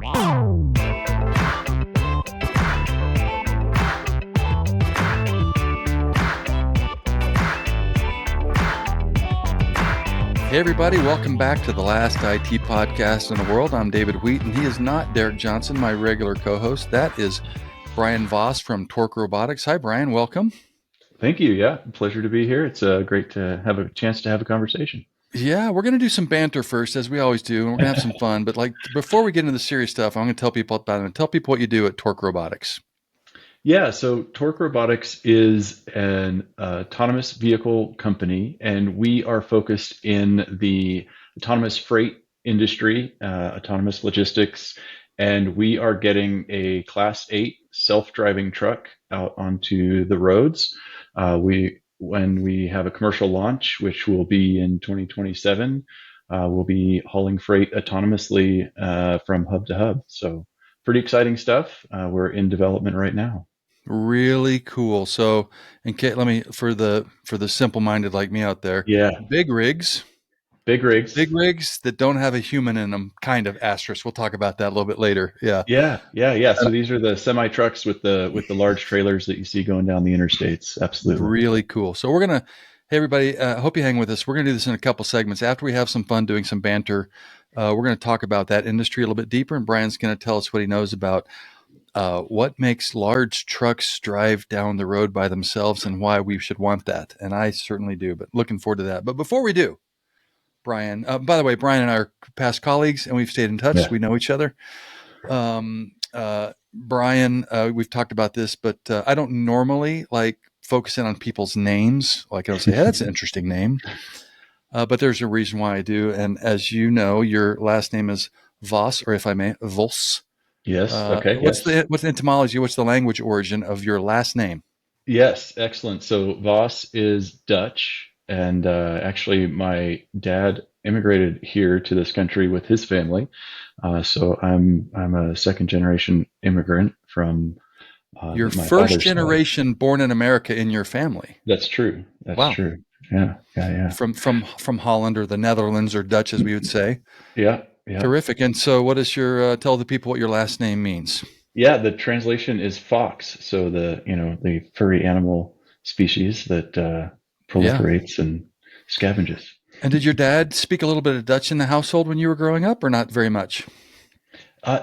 Hey everybody, welcome back to the Last I.T podcast in the world. I'm David Wheat, and he is not Derek Johnson, my regular co-host. That is Brian Vos from Torque Robotics. Hi Brian, welcome. Thank you. Yeah, pleasure to be here. It's great to have a chance to have a conversation. Yeah, we're going to do some banter first, as we always do, and we're going to have some fun. But before we get into the serious stuff, I'm going to tell people about it. Tell people what you do at Torque Robotics. Yeah, so Torque Robotics is an autonomous vehicle company, and we are focused in the autonomous freight industry, autonomous logistics, and we are getting a Class 8 self-driving truck out onto the roads. When we have a commercial launch, which will be in 2027, we'll be hauling freight autonomously from hub to hub. So pretty exciting stuff. We're in development right now. Really cool. So, let me for the simple-minded like me out there. Yeah, Big rigs big rigs. that don't have a human in them, kind of asterisk. We'll talk about that a little bit later. Yeah. Yeah. So these are the semi trucks with the large trailers that you see going down the interstates. Absolutely. Really cool. So hey everybody, hope you hang with us. We're going to do this in a couple segments. After we have some fun doing some banter, we're going to talk about that industry a little bit deeper, and Brian's going to tell us what he knows about what makes large trucks drive down the road by themselves and why we should want that. And I certainly do, but looking forward to that. But before we do, Brian, by the way, Brian and I are past colleagues and we've stayed in touch. Yeah. We know each other. Brian, we've talked about this, but I don't normally focus in on people's names. Like I don't say, hey, that's an interesting name. But there's a reason why I do. And as you know, your last name is Vos, or if I may, Vos. Yes. Okay. What's the etymology? What's the language origin of your last name? Yes. Excellent. So Vos is Dutch, and actually, my dad immigrated here to this country with his family. So I'm a second generation immigrant from Your my first father's generation side. born in America in your family. That's true. That's Wow. true. Yeah. From Holland or the Netherlands or Dutch, as we would say. Yeah. Terrific. And so what is tell the people what your last name means? Yeah, the translation is fox. So the furry animal species that proliferates and scavenges. And did your dad speak a little bit of Dutch in the household when you were growing up, or not very much?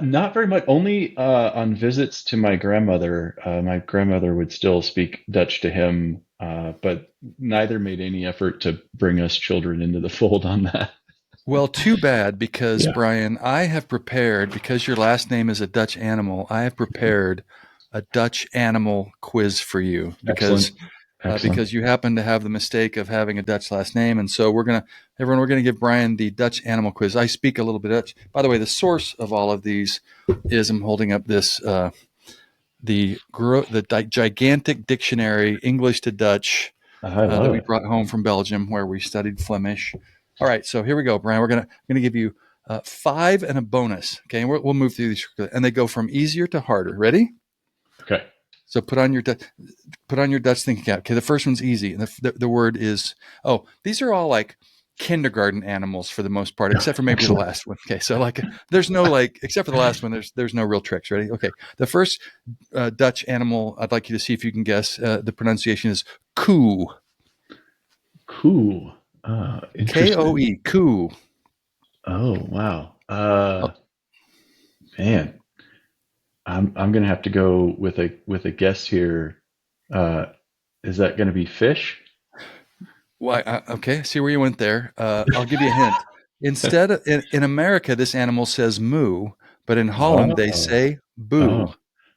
Not very much. Only on visits to my grandmother. My grandmother would still speak Dutch to him, but neither made any effort to bring us children into the fold on that. Well, too bad, because Yeah. Brian, I have prepared, because your last name is a Dutch animal, I have prepared a Dutch animal quiz for you because Excellent. you happen to have the mistake of having a Dutch last name. And so we're going to give Brian the Dutch animal quiz. I speak a little bit Dutch. By the way, the source of all of these is, I'm holding up this, the gigantic dictionary, English to Dutch, I that love we it. brought home from Belgium, where we studied Flemish. All right, so here we go, Brian. We're gonna give you 5 and a bonus. Okay, and we'll move through these, and they go from easier to harder. Ready? Okay. So put on your Dutch thinking cap. Okay, the first one's easy. The word is, these are all like kindergarten animals for the most part, except for maybe Excellent. the last one. Okay, so there's no except for the last one, there's no real tricks. Ready? Okay, the first Dutch animal, I'd like you to see if you can guess. The pronunciation is koe. Cool. Interesting. Koe, koe. Oh, wow. Oh, Man, I'm gonna have to go with a guess here. Uh, is that gonna be fish? well, okay, I see where you went there. I'll give you a hint. Instead, in America, this animal says moo, but in Holland they Oh, say boo.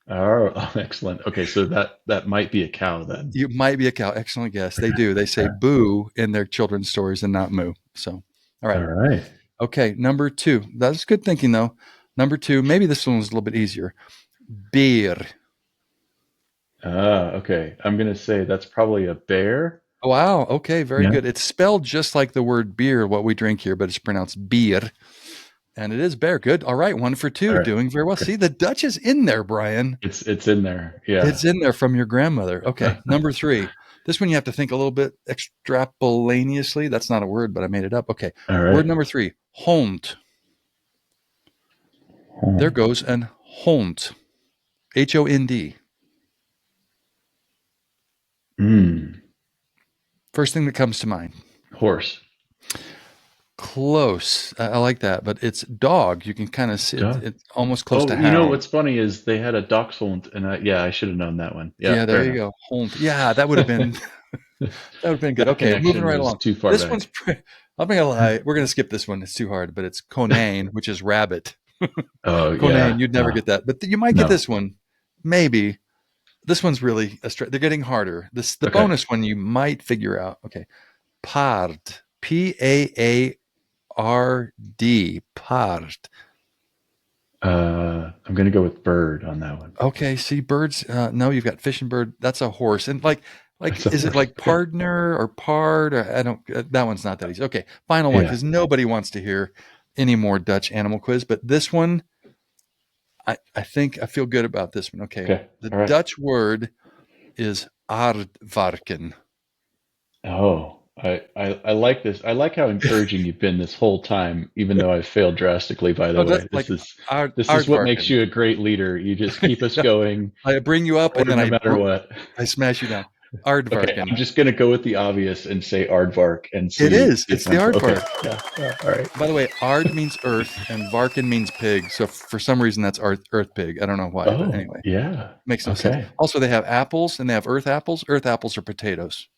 oh, excellent. Okay, so that might be a cow then. You might be a cow. Excellent guess. They do. They say boo in their children's stories and not moo. So, all All right. right. Okay, number 2. That's good thinking, though. Number 2, maybe this one was a little bit easier. Beer. Okay. I'm gonna say that's probably a bear. Wow. Okay, very Yeah. good. It's spelled just like the word beer, what we drink here, but it's pronounced beer. And it is bear. Good. All right, 1 for 2. All right. Doing very well. Okay. See, the Dutch is in there, Brian. It's in there. Yeah. It's in there from your grandmother. Okay, number 3. This one you have to think a little bit extrapolaneously. That's not a word, but I made it up. Okay, All word right. number 3. Hond. There goes an Hond. Hond. Mm. First thing that comes to mind. Horse. Close. I like that, but it's dog. You can kind of see it, Duh. it's almost close Oh, to you know hound. what's funny is they had a dachshund, and I should have known that one. Yeah, Yeah, fair there you enough. go. Hond. Yeah, that would have been that would have been good. That Okay, moving connection right was along. too far This one's back. I'm not gonna lie. We're gonna skip this one. It's too hard, but it's Conan, which is rabbit. Oh Conan, yeah, you'd never get that, but you might get no. this one. Maybe this one's really they're getting harder. The Okay. bonus one you might figure out. Okay, pard. Pard. Pard. I'm gonna go with bird on that one. Okay, see birds. No, you've got fish and bird. That's a horse. And like, That's a is it horse. like Okay. pardner or pard? Or, I don't. That one's not that easy. Okay, final one Yeah. because nobody wants to hear any more Dutch animal quiz. But this one, I think I feel good about this one. Okay, Okay. the All right. Dutch word is aardvarken. I like this. I like how encouraging you've been this whole time, even though I've failed drastically, by the Oh, way. like This is what makes aardvarken. you a great leader. You just keep us going I bring you up and forward then no matter what. I smash you down. Okay, Aardvarken. I'm just gonna go with the obvious and say aardvark and It see is. if It's the I'm okay. aardvark. Yeah, yeah, all right. By the way, ard means earth and varken means pig. So for some reason that's earth pig. I don't know why, but Oh, anyway, yeah. makes no sense. Okay. Also, they have apples and they have earth apples. Earth apples are potatoes.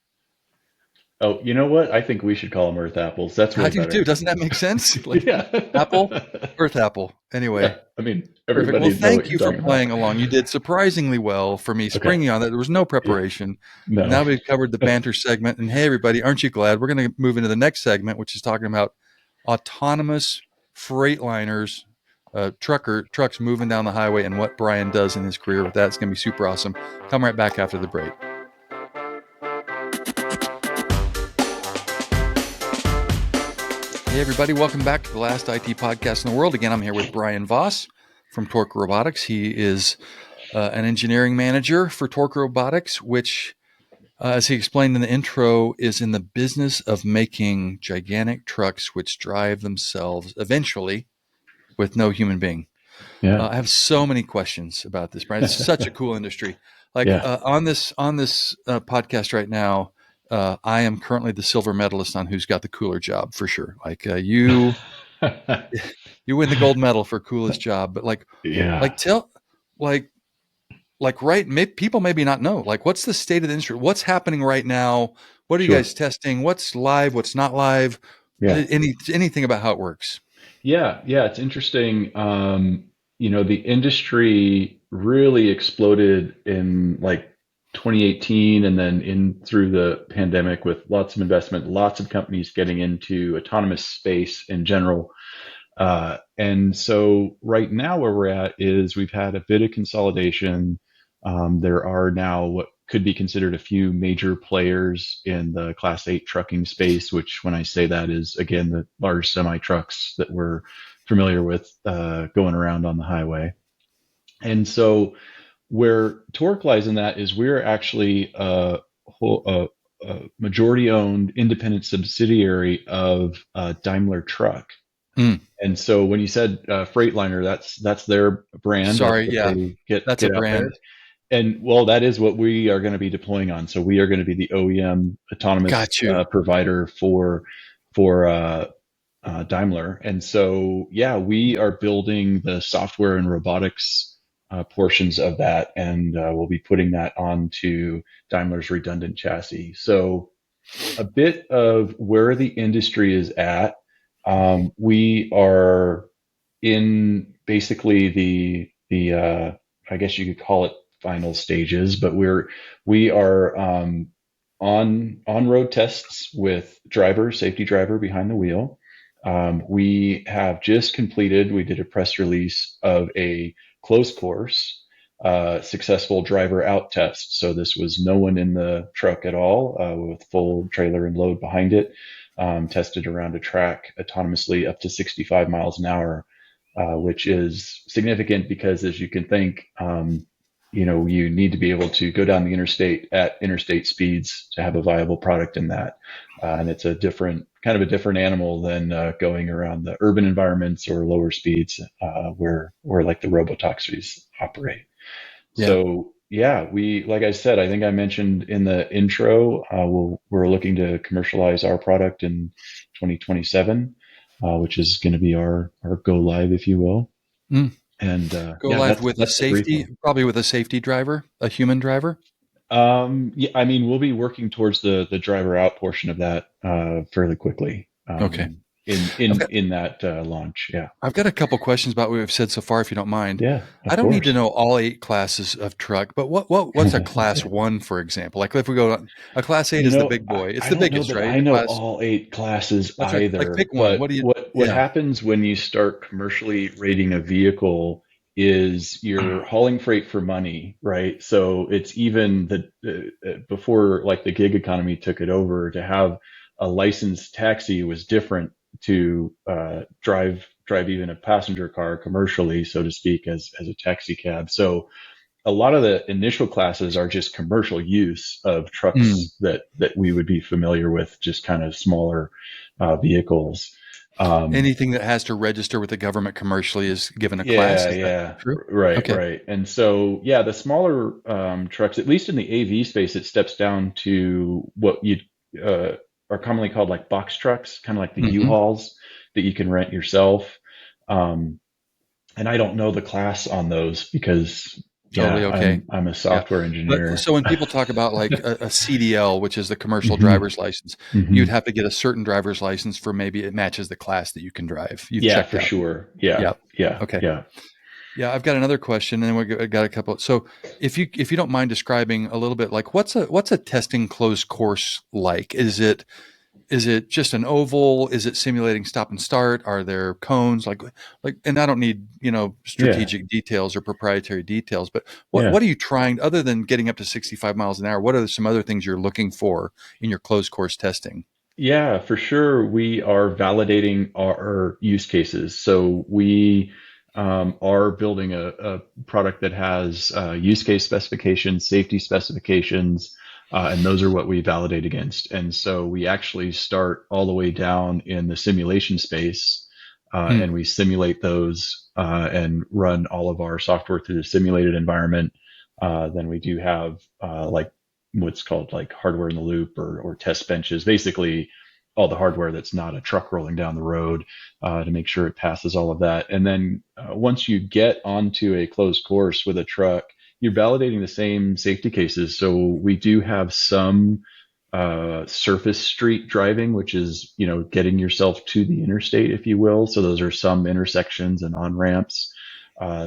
Oh, you know what? I think we should call them earth apples. That's How way do you do? better. Doesn't that make sense? Like Yeah. apple, earth apple. Yeah. Anyway, I mean, perfect. Well, everybody know what thank you're you for talking about. playing along. You did surprisingly well for me Okay. springing on that. There was no Yeah. preparation. No. Now we've covered the banter segment. And hey, everybody, aren't you glad? We're going to move into the next segment, which is talking about autonomous freightliners, trucks moving down the highway and what Brian does in his career with that. It's going to be super awesome. Come right back after the break. Hey, everybody, welcome back to the Last I.T. podcast in the world. Again, I'm here with Brian Vos from Torque Robotics. He is an engineering manager for Torque Robotics, which, as he explained in the intro, is in the business of making gigantic trucks which drive themselves eventually with no human being. Yeah. I have so many questions about this, Brian. It's such a cool industry. Like Yeah. on this podcast right now, I am currently the silver medalist on who's got the cooler job for sure. Like you win the gold medal for coolest job, but Yeah. tell like right, people maybe not know like what's the state of the industry, what's happening right now, what are you Sure. guys testing, what's live, what's not live, Yeah. anything about how it works. Yeah. Yeah. It's interesting. The industry really exploded in like 2018 and then in through the pandemic with lots of investment, lots of companies getting into autonomous space in general. And so right now where we're at is we've had a bit of consolidation. There are now what could be considered a few major players in the Class 8 trucking space, which when I say that is, again, the large semi trucks that we're familiar with going around on the highway. And so where Torque lies in that is we're actually a majority owned independent subsidiary of Daimler Truck. Mm, And so when you said Freightliner, that's their brand. That's sorry, what yeah, they that's a get out brand. there. And well, that is what we are going to be deploying on. So we are going to be the OEM autonomous Got you. provider for Daimler. And so yeah, we are building the software and robotics portions of that, and we'll be putting that onto Daimler's redundant chassis. So a bit of where the industry is at. We are in basically the I guess you could call it final stages, but we are on road tests with safety driver behind the wheel. We have just completed. We did a press release of a closed course. Successful driver out test. So this was no one in the truck at all, with full trailer and load behind it. Tested around a track autonomously up to 65 miles an hour, which is significant because, as you can think, you need to be able to go down the interstate at interstate speeds to have a viable product in that. And it's a kind of a different animal than going around the urban environments or lower speeds where like the robotaxis operate. Yeah. So yeah, like I said, I think I mentioned in the intro, we're looking to commercialize our product in 2027, which is going to be our go live, if you will. Mm. And Go yeah, live that's with a that's the brief safety, one. probably with a safety driver, a human driver. Yeah, I mean, we'll be working towards the driver out portion of that fairly quickly Okay. in I've in got in that launch. Yeah, I've got a couple questions about what we've said so far, if you don't mind. yeah, I of don't need to course. know all 8 classes of truck, but what's a class one, for example? Like if we go on a class eight is the big I, boy. It's I the don't know biggest, that right? I know Class. all 8 classes That's right. Like either, pick one. What but do you? what Yeah. happens when you start commercially rating a vehicle is you're hauling freight for money, right? So it's even before like the gig economy took it over, to have a licensed taxi was different to drive even a passenger car commercially, so to speak, as a taxi cab. So a lot of the initial classes are just commercial use of Mm. trucks that we would be familiar with, just kind of smaller vehicles. Um, Anything that has to register with the government commercially is given a class. yeah, Is that yeah, true? right, Okay. right. And so, yeah, the smaller trucks, at least in the AV space, it steps down to what you uh, are commonly called like box trucks, kind of like the Hmm. U-Hauls that you can rent yourself. Um, and I don't know the class on those because, Totally yeah, okay. I'm a Yeah. software But engineer. so when people talk about like a CDL, which is the commercial hmm driver's license, you'd hmm have to get a certain driver's license for maybe it matches the class that you can drive. You've Yeah, checked for out. sure. Yeah, Yeah. yeah, Okay. yeah. Yeah, I've got another question, and then got a couple. So, if you don't mind describing a little bit, like what's a testing closed course like? Is it just an oval? Is it simulating stop and start? Are there cones? And I don't need Yeah, strategic details or proprietary details, but what yeah. are you trying other than getting up to 65 miles an hour? What are some other things you're looking for in your closed course testing? Yeah, for sure. We are validating our use cases. So we are building a product that has use case specifications, safety specifications, and those are what we validate against. And so we actually start all the way down in the simulation space, Hmm. and we simulate those and run all of our software through the simulated environment. Then we do have like what's called like hardware in the loop or test benches, basically all the hardware that's not a truck rolling down the road to make sure it passes all of that. And then once you get onto a closed course with a truck, you're validating the same safety cases. So we do have some surface street driving, which is, getting yourself to the interstate, if you will. So those are some intersections and on ramps.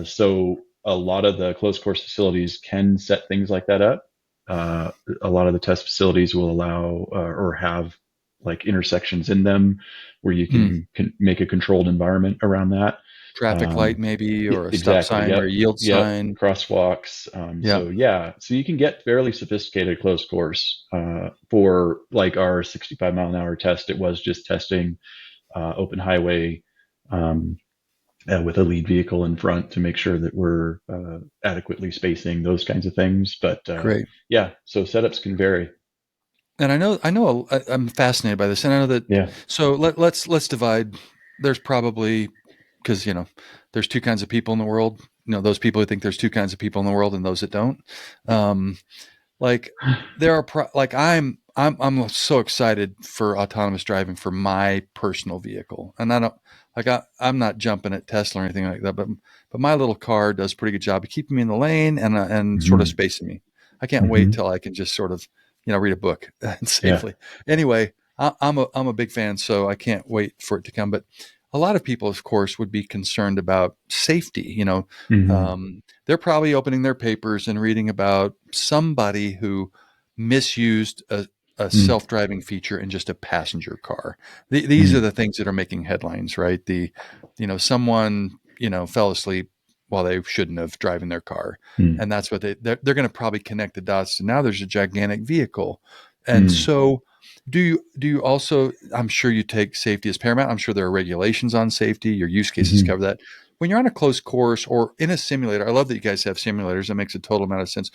So a lot of the closed course facilities can set things like that up. Uh, a lot of the test facilities will allow or have like intersections in them where you Hmm. can make a controlled environment around that. Traffic light, Um, maybe, or a stop exactly. sign or a Yep. yield Yep. sign. Crosswalks. Yeah. So yeah, so you can get fairly sophisticated close course for like our 65 mile an hour test. It was just testing open highway um, with a lead vehicle in front to make sure that we're adequately spacing those kinds of things. But Great. yeah, so setups can vary. And I'm fascinated by this, and I know that. Yeah. So let's divide. There's probably because there's two kinds of people in the world. Those people who think there's two kinds of people in the world, and those that don't. Um, like there are like I'm so excited for autonomous driving for my personal vehicle, and I don't like I'm not jumping at Tesla or anything like that, but my little car does a pretty good job of keeping me in the lane and sort of hmm spacing me. I can't wait hmm till I can just sort of read a book Yeah. safely. Anyway, I'm a big fan, so I can't wait for it to come. But a lot of people, of course, would be concerned about safety. hmm They're probably opening their papers and reading about somebody who misused a mm self-driving feature in just a passenger car. These are mm the things that are making headlines, right? Someone fell asleep while they shouldn't have driving their car, mm and that's what they're going to probably connect the dots to. Now there's a gigantic vehicle, and mm so do you also? I'm sure you take safety as paramount. I'm sure there are regulations on safety. Your use cases hmm cover that. when you're on a close course or in a simulator, I love that you guys have simulators. That makes a total amount of sense.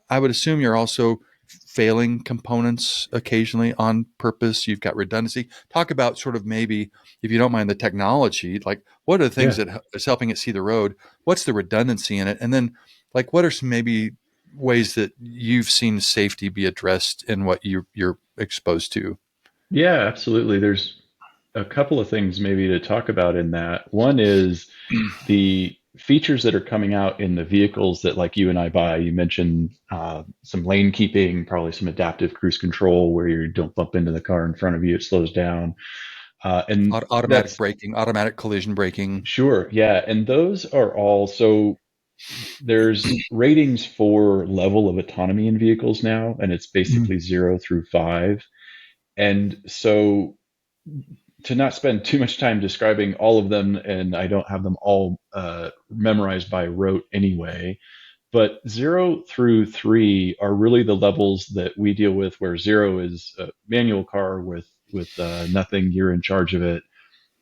I would assume you're also failing components occasionally on purpose. You've got redundancy. Talk about sort of maybe, if you don't mind, the technology. Like, what are the things Yeah. that is helping it see the road? What's the redundancy in it? And then, like, what are some maybe ways that you've seen safety be addressed in what you're exposed to? Yeah, absolutely. There's a couple of things maybe to talk about in that. One is the features that are coming out in the vehicles that like you and I buy. You mentioned some lane keeping, probably some adaptive cruise control where you don't bump into the car in front of you, it slows down. And Automatic that's braking, automatic collision braking. sure, yeah. And those are all so there's ratings for level of autonomy in vehicles now, and it's Mm. basically 0 through 5. And so to not spend too much time describing all of them, and I don't have them all memorized by rote anyway, but 0 through 3 are really the levels that we deal with, where 0 is a manual car with nothing, you're in charge of it.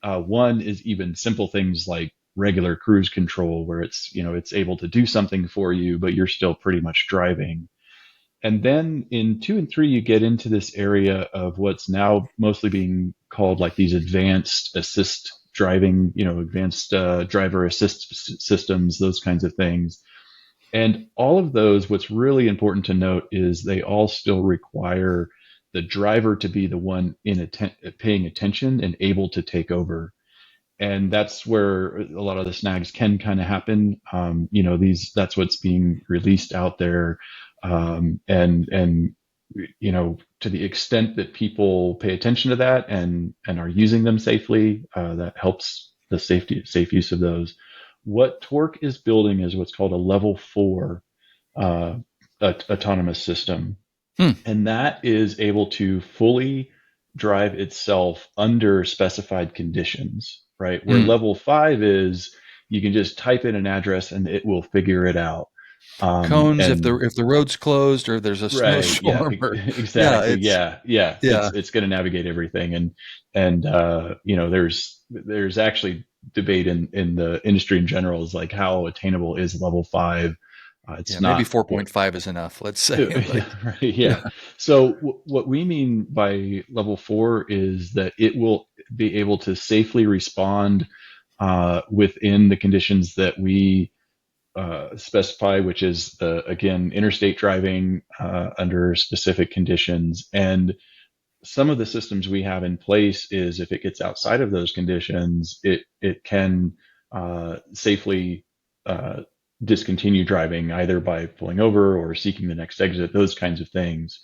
1 is even simple things like regular cruise control, where it's able to do something for you, but you're still pretty much driving. And then in 2 and 3, you get into this area of what's now mostly being called like these advanced assist driving, advanced driver assist systems, those kinds of things. And all of those, what's really important to note is they all still require the driver to be the one paying attention and able to take over. And that's where a lot of the snags can kind of happen. That's what's being released out there. And to the extent that people pay attention to that and are using them safely, that helps the safe use of those. What Torque is building is what's called a level 4 uh, autonomous system, Hmm. and that is able to fully drive itself under specified conditions, right? Where Hmm. level 5 is you can just type in an address and it will figure it out. Cones if And the road's closed or there's a right, yeah, snowstorm or yeah, exactly, it's yeah. yeah, It's going to navigate everything, and there's actually debate in the industry in general is like how attainable is level 5. It's yeah, maybe not. 4.5 is enough, let's say. Yeah, Like, right. Yeah. yeah. So what we mean by level 4 is that it will be able to safely respond within the conditions that we specify, which is again interstate driving under specific conditions. And some of the systems we have in place is if it gets outside of those conditions, it can safely uh, discontinue driving either by pulling over or seeking the next exit, those kinds of things.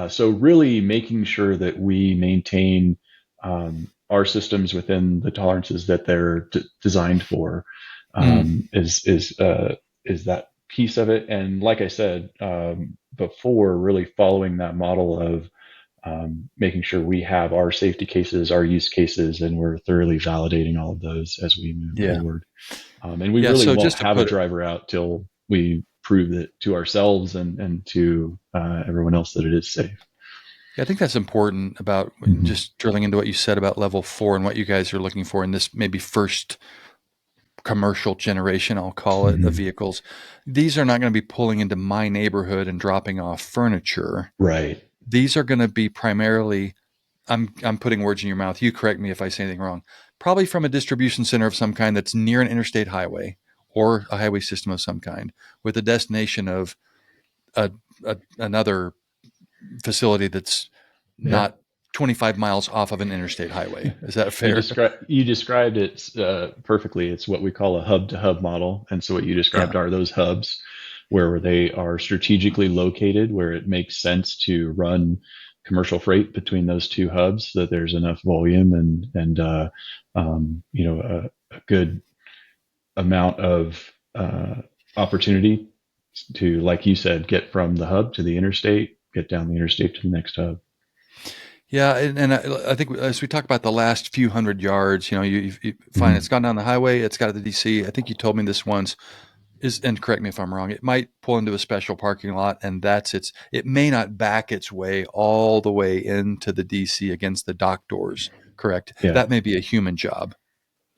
So really making sure that we maintain our systems within the tolerances that they're designed for Mm, is that piece of it. And like I said before, really following that model of making sure we have our safety cases, our use cases, and we're thoroughly validating all of those as we move yeah. forward. And we Yeah, really so won't just to have a put it, driver out till we prove it to ourselves and to everyone else that it is safe. yeah, I think that's important about Hmm. just drilling into what you said about level 4 and what you guys are looking for in this maybe first commercial generation, I'll call it, of Hmm. vehicles. These are not going to be pulling into my neighborhood and dropping off furniture. Right. These are going to be primarily, I'm putting words in your mouth. You correct me if I say anything wrong. Probably from a distribution center of some kind that's near an interstate highway or a highway system of some kind, with a destination of another facility that's Yeah. not 25 miles off of an interstate highway. Is that fair? You described it perfectly. It's what we call a hub to hub model. And so what you Yeah. described are those hubs where they are strategically located, where it makes sense to run commercial freight between those two hubs, so that there's enough volume and a good amount of opportunity to, like you said, get from the hub to the interstate, get down the interstate to the next hub. Yeah, and I think as we talk about the last few hundred yards, you find it's Mhm. gone down the highway, it's got to the DC. I think you told me this once is, and correct me if I'm wrong. It might pull into a special parking lot, and that's its. It may not back its way all the way into the DC against the dock doors. Correct. Yeah. That may be a human job.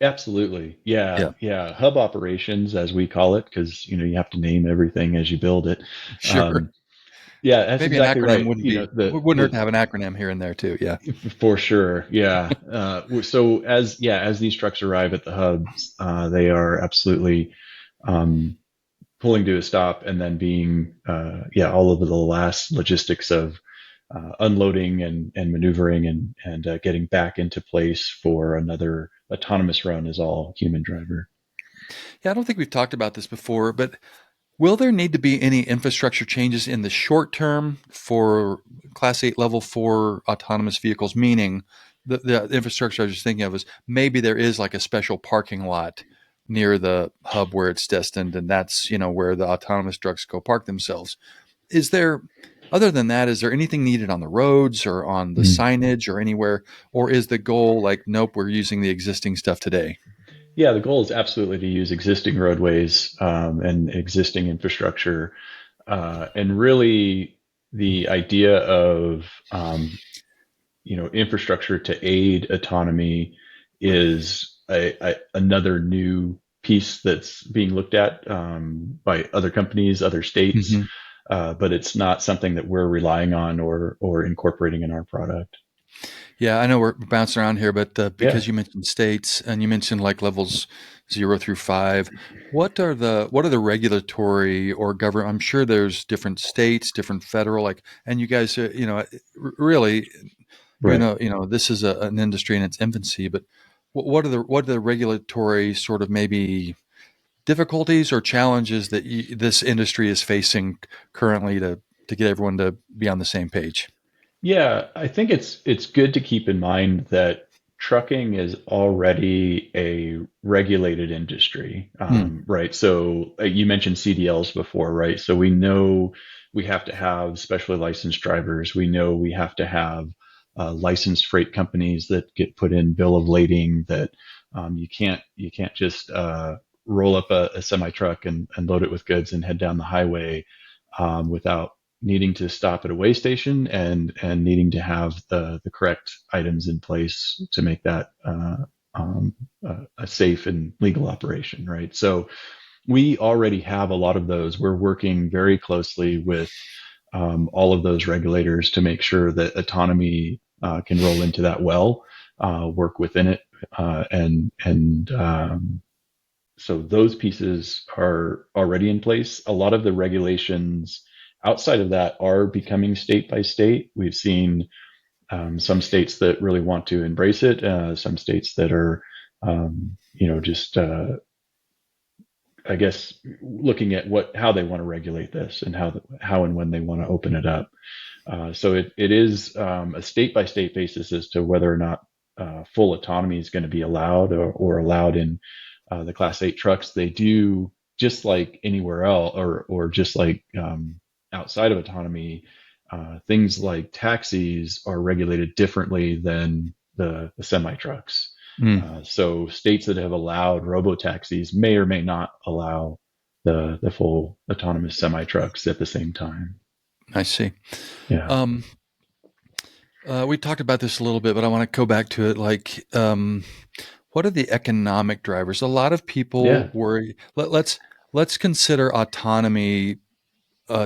Absolutely. Yeah. Yeah, Yeah. Hub operations, as we call it, because, you have to name everything as you build it. sure. Um, yeah, that's Maybe an exactly acronym right. wouldn't hurt to have an acronym here and there too. Yeah. For sure. Yeah. So as these trucks arrive at the hubs, they are absolutely, um, pulling to a stop and then being, all of the last logistics of unloading and maneuvering and getting back into place for another autonomous run is all human driver. Yeah, I don't think we've talked about this before, but will there need to be any infrastructure changes in the short term for Class 8 Level 4 autonomous vehicles? Meaning, the infrastructure I was just thinking of is maybe there is like a special parking lot near the hub where it's destined, and that's where the autonomous trucks go park themselves. Is there, other than that, is there anything needed on the roads or on the Mm. signage or anywhere, or is the goal like, nope, we're using the existing stuff today? Yeah, the goal is absolutely to use existing roadways and existing infrastructure, and really the idea of infrastructure to aid autonomy is another new piece that's being looked at by other companies, other states, Mm-hmm. but it's not something that we're relying on or incorporating in our product. Yeah, I know we're bouncing around here, but Yeah, because you mentioned states and you mentioned like levels 0 through 5, what are the regulatory or government? I'm sure there's different states, different federal, like, and you guys, really, even right. though this is an industry in its infancy, but what are the regulatory sort of maybe difficulties or challenges that this industry is facing currently to get everyone to be on the same page? Yeah, I think it's good to keep in mind that trucking is already a regulated industry, Hmm. right? So you mentioned CDLs before, right? So we know we have to have specially licensed drivers. We know we have to have licensed freight companies that get put in bill of lading. That you can't just roll up a semi truck and load it with goods and head down the highway without needing to stop at a way station and needing to have the correct items in place to make that a safe and legal operation, right? So we already have a lot of those. We're working very closely with all of those regulators to make sure that autonomy can roll into that well, work within it, and so those pieces are already in place. A lot of the regulations outside of that are becoming state by state. We've seen some states that really want to embrace it, some states that are, just I guess looking at how they want to regulate this and how and when they want to open it up. So it is a state by state basis as to whether or not full autonomy is going to be allowed or allowed in the Class 8 trucks. They do, just like anywhere else, or just like outside of autonomy, things like taxis are regulated differently than the semi trucks. Mm, So states that have allowed robo taxis may or may not allow the full autonomous semi trucks at the same time. I see. Yeah. Um, we talked about this a little bit, but I want to go back to it. Like, what are the economic drivers? A lot of people Yeah. worry. Let's consider autonomy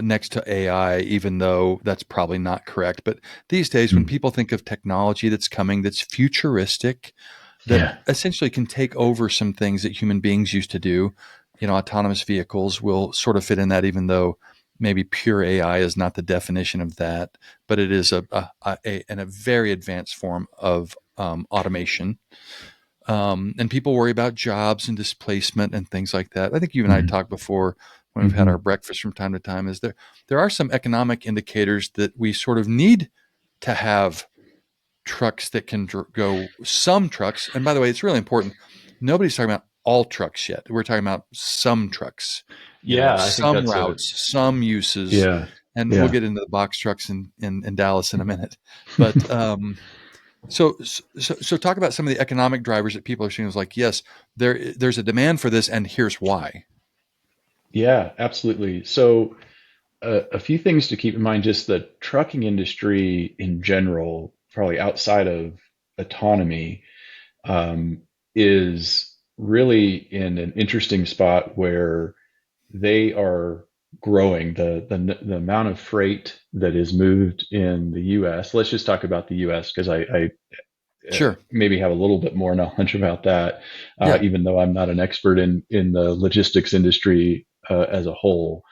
next to AI, even though that's probably not correct. But these days, when Mm. people think of technology that's coming, that's futuristic, that Yeah. essentially can take over some things that human beings used to do. Autonomous vehicles will sort of fit in that, even though maybe pure AI is not the definition of that, but it is a very advanced form of automation. And people worry about jobs and displacement and things like that. I think you and I Mm. talked before when we've had Hmm. our breakfast from time to time. Is there are some economic indicators that we sort of need to have trucks that can go, some trucks. And by the way, it's really important. Nobody's talking about all trucks yet. We're talking about some trucks, Yeah, I think some that's routes, some uses. yeah, And we'll yeah, get into the box trucks in Dallas in a minute. But so talk about some of the economic drivers that people are seeing. Is like, yes, there's a demand for this, and here's why. yeah, absolutely. So a few things to keep in mind: just the trucking industry in general, probably outside of autonomy. is really in an interesting spot where they are growing. The amount of freight that is moved in the U.S. Let's just talk about the U.S. because I Sure. maybe have a little bit more knowledge about that, Yeah. even though I'm not an expert in the logistics industry as a whole.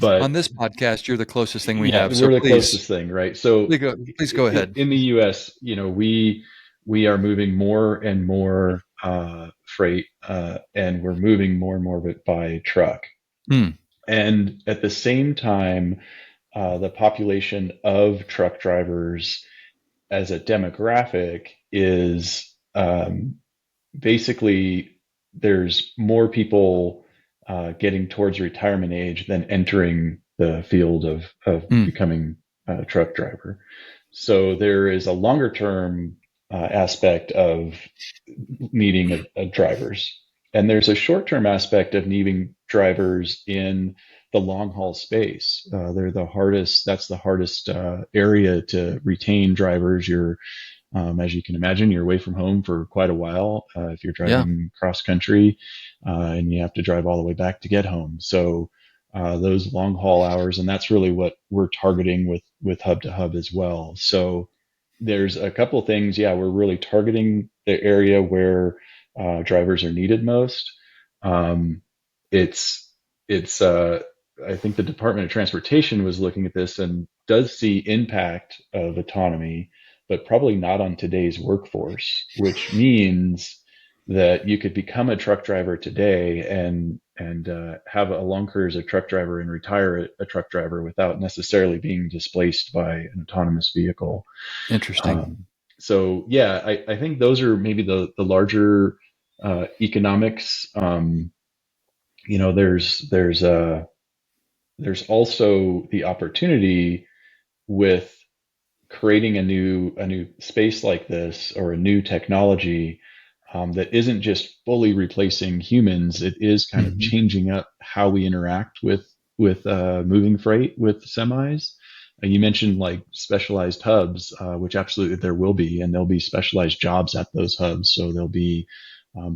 On But this podcast, you're the closest thing we yeah, have. So we're the please, closest thing, right? So please go ahead. in the U.S., we are moving more and more freight, and we're moving more and more of it by truck. Hmm. And at the same time, the population of truck drivers as a demographic is basically there's more people getting towards retirement age than entering the field of Hmm. becoming a truck driver. So there is a longer term aspect of needing drivers. And there's a short term aspect of needing drivers in the long haul space. They're the hardest, that's the hardest area to retain drivers. As you can imagine, you're away from home for quite a while if you're Yeah. driving cross country, and you have to drive all the way back to get home. So those long haul hours, and that's really what we're targeting with hub to hub as well. So there's a couple of things. Yeah, we're really targeting the area where drivers are needed most. Um, it's it's I think the Department of Transportation was looking at this and does see impact of autonomy, but probably not on today's workforce, which means that you could become a truck driver today and have a long career as a truck driver and retire a truck driver without necessarily being displaced by an autonomous vehicle. Interesting. Um, so yeah, I think those are maybe the larger economics. There's also the opportunity with creating a new space like this or a new technology that isn't just fully replacing humans. It is kind of Hmm. changing up how we interact with moving freight with semis. You mentioned like specialized hubs, which absolutely there will be, and there'll be specialized jobs at those hubs. So there'll be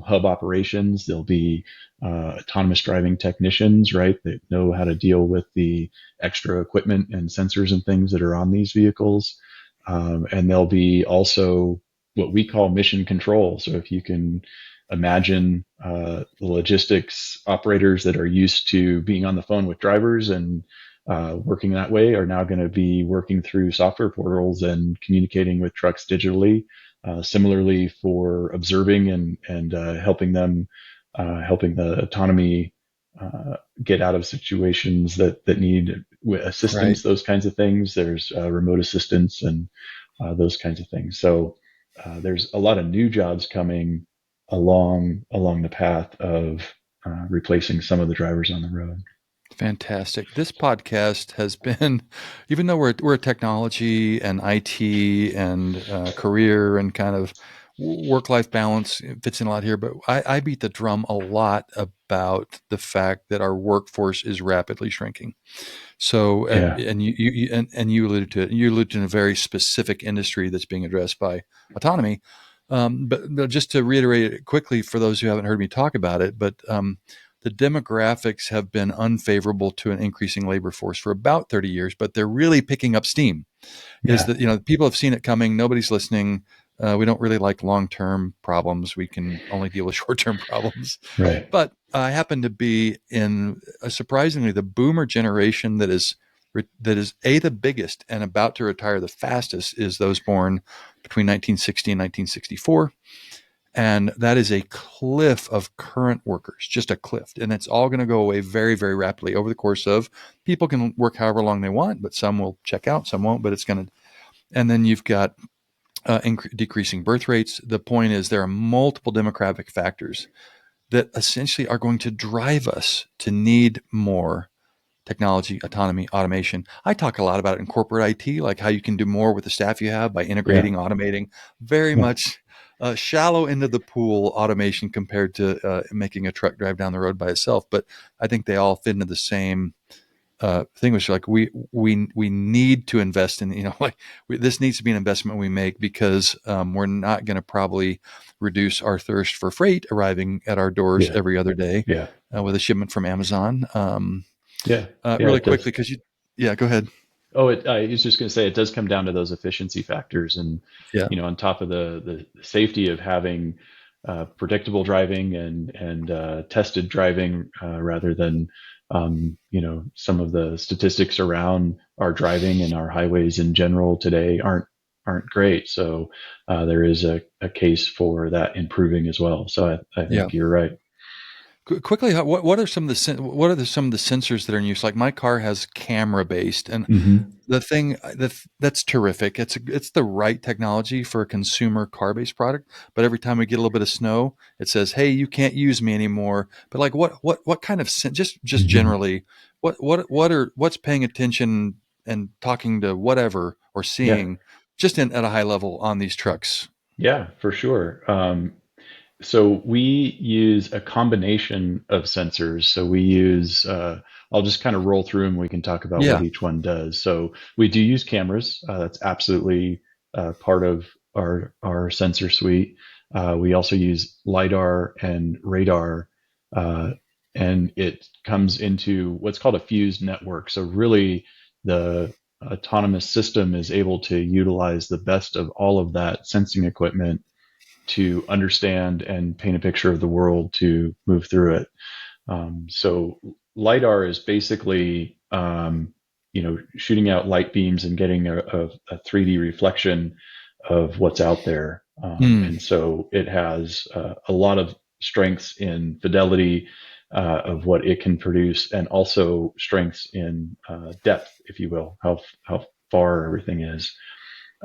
hub operations, there'll be autonomous driving technicians, right, that know how to deal with the extra equipment and sensors and things that are on these vehicles. And there'll be also what we call mission control. So if you can imagine the logistics operators that are used to being on the phone with drivers and working that way are now going to be working through software portals and communicating with trucks digitally. Similarly, for observing and helping the autonomy get out of situations that need Right. assistance, those kinds of things. There's remote assistance and those kinds of things. So there's a lot of new jobs coming along the path of replacing some of the drivers on the road. Fantastic. This podcast has been, even though we're a technology and IT and career and kind of work life balance fits in a lot here, but I beat the drum a lot about the fact that our workforce is rapidly shrinking. So, Yeah, and you alluded to it. You alluded to a very specific industry that's being addressed by autonomy. But just to reiterate it quickly for those who haven't heard me talk about it, but the demographics have been unfavorable to an increasing labor force for about 30 years, but they're really picking up steam. Is yeah, that people have seen it coming? Nobody's listening. We don't really like long-term problems. We can only deal with short-term problems. right. But I happen to be in surprisingly the boomer generation that is the biggest and about to retire the fastest is those born between 1960 and 1964. And that is a cliff of current workers, just a cliff. And it's all going to go away very, very rapidly over the course of people can work however long they want, but some will check out, some won't, but it's going to. And then you've got decreasing birth rates. The point is there are multiple demographic factors that essentially are going to drive us to need more technology, autonomy, automation. I talk a lot about it in corporate IT, like how you can do more with the staff you have by Yeah, integrating, automating. Very yeah, much shallow into the pool automation compared to making a truck drive down the road by itself. But I think they all fit into the same thing was like we need to invest in, like this needs to be an investment we make because we're not going to probably reduce our thirst for freight arriving at our doors Yeah. every other day Yeah. with a shipment from Amazon. Yeah. Yeah. Really It quickly, does. because yeah, go ahead. Oh, I was just going to say it does come down to those efficiency factors, and Yeah, on top of the safety of having predictable driving and tested driving, rather than some of the statistics around our driving and our highways in general today aren't great. So there is a case for that improving as well. So I yeah. think you're right. Quickly, what are some of some of the sensors that are in use? Like my car has camera based, and Hmm. the thing that's terrific. It's the right technology for a consumer car based product. But every time we get a little bit of snow, it says, "Hey, you can't use me anymore." But like, what kind of just Hmm. generally, what's paying attention and talking to whatever or Yeah. seeing just at a high level on these trucks? Yeah, for sure. So we use a combination of sensors. So we use, I'll just kind of roll through and we can talk about what Yeah. each one does. So we do use cameras. That's absolutely part of our sensor suite. We also use LiDAR and radar, uh, and it comes into what's called a fused network. So really, the autonomous system is able to utilize the best of all of that sensing equipment to understand and paint a picture of the world to move through it. So lidar is basically shooting out light beams and getting a 3D reflection of what's out there. Mm, And so it has a lot of strengths in fidelity of what it can produce, and also strengths in depth, if you will, how far everything is.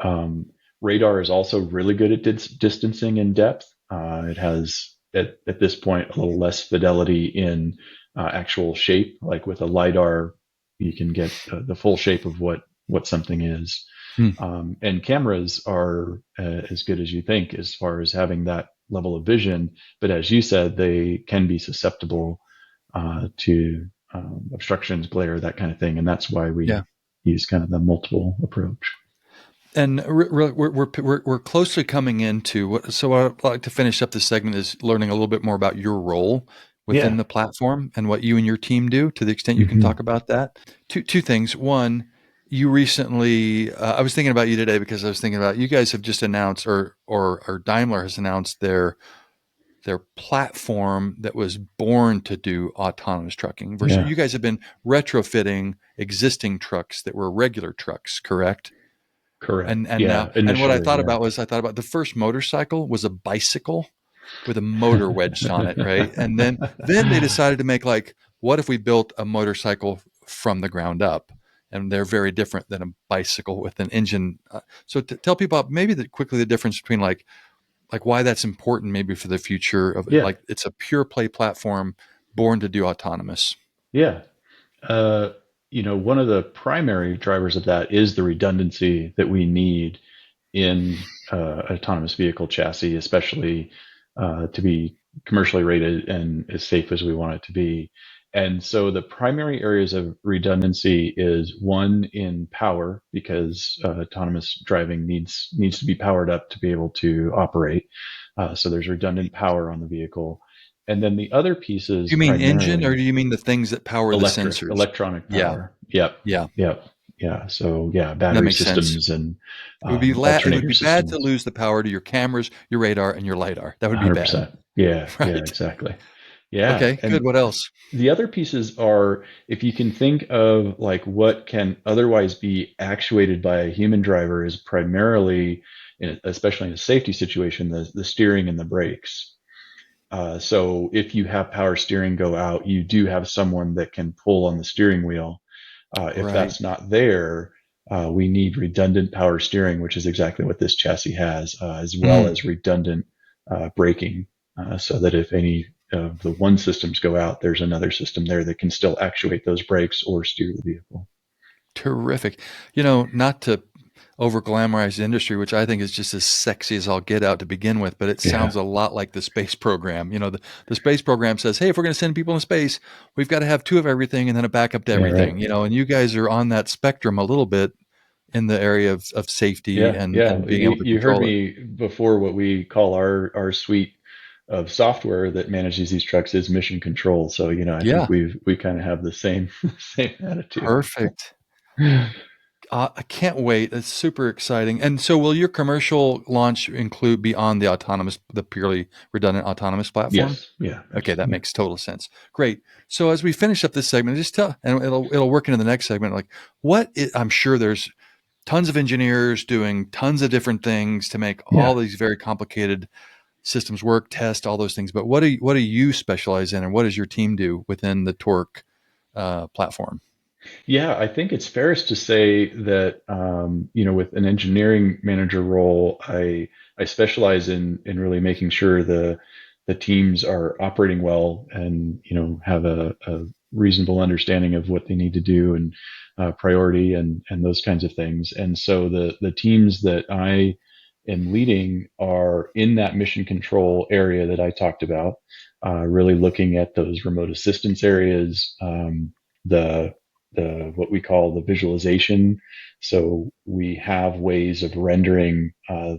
Um, Radar is also really good at distancing and depth. It has at this point a little less fidelity in actual shape. Like with a lidar, you can get the full shape of what something is. mm, And cameras are as good as you think as far as having that level of vision. But as you said, they can be susceptible to obstructions, glare, that kind of thing. And that's why yeah. we use kind of the multiple approach. And we're closely coming into what. So what I'd like to finish up this segment is learning a little bit more about your role within Yeah. the platform and what you and your team do. To the extent you can Hmm. talk about that. Two things. One, you recently. I was thinking about you today because I was thinking about you guys have just announced, or Daimler has announced their platform that was born to do autonomous trucking. Versus Yeah. you guys have been retrofitting existing trucks that were regular trucks, correct? Correct. And now Yeah. and what Initially. Yeah. I thought about the first motorcycle was a bicycle with a motor wedged on it, right? And then they decided to make like, what if we built a motorcycle from the ground up? And they're very different than a bicycle with an engine. So tell people about maybe quickly the difference between like why that's important maybe for the future of it. Yeah. Like it's a pure play platform born to do autonomous. Yeah. Uh, One of the primary drivers of that is the redundancy that we need in autonomous vehicle chassis, especially to be commercially rated and as safe as we want it to be. And so the primary areas of redundancy is one in power, because autonomous driving needs to be powered up to be able to operate. So there's redundant power on the vehicle. And then the other Do pieces you mean engine or primarily do you mean the things that power the sensors? electronic Yeah, power. Yep. yeah, Yep. Yeah. So yeah, that battery makes sense. systems and It would alternator be bad to systems. lose the power to your cameras, your radar, and your lidar. That would be bad, 100%. Yeah. Yeah. right? Exactly. Yeah. Okay, good. And What else? the other pieces are, if you can think of like what can otherwise be actuated by a human driver, is primarily, especially in a safety situation, the steering and the brakes. So if you have power steering go out, you do have someone that can pull on the steering wheel. If Right. that's not there, we need redundant power steering, which is exactly what this chassis has, as well Mm, as redundant braking, so that if any of the one systems go out, there's another system there that can still actuate those brakes or steer the vehicle. terrific. Not to. over glamorized industry, which I think is just as sexy as I'll get out to begin with. But it sounds Yeah. a lot like the space program. The space program says, hey, if we're going to send people in space, we've got to have two of everything and then a backup to Yeah. Right. everything, and you guys are on that spectrum a little bit in the area of safety Yeah. Yeah. and being able to You heard control it. me before. What we call our suite of software that manages these trucks is mission control. So, I think Yeah, we kind of have the same same attitude. perfect. I can't wait. It's super exciting. And so, will your commercial launch include be on the purely redundant autonomous platform? Yes. Yeah. Okay, that Yeah. makes total sense. Great. So, as we finish up this segment, just tell, and it'll work into the next segment. Like, I'm sure there's tons of engineers doing tons of different things to make all Yeah. these very complicated systems work, test all those things. But what do you specialize in, and what does your team do within the Torque platform? Yeah, I think it's fairest to say that with an engineering manager role, I specialize in really making sure the teams are operating well and have a reasonable understanding of what they need to do and priority and those kinds of things. And so the teams that I am leading are in that mission control area that I talked about, really looking at those remote assistance areas, the what we call the visualization. So we have ways of rendering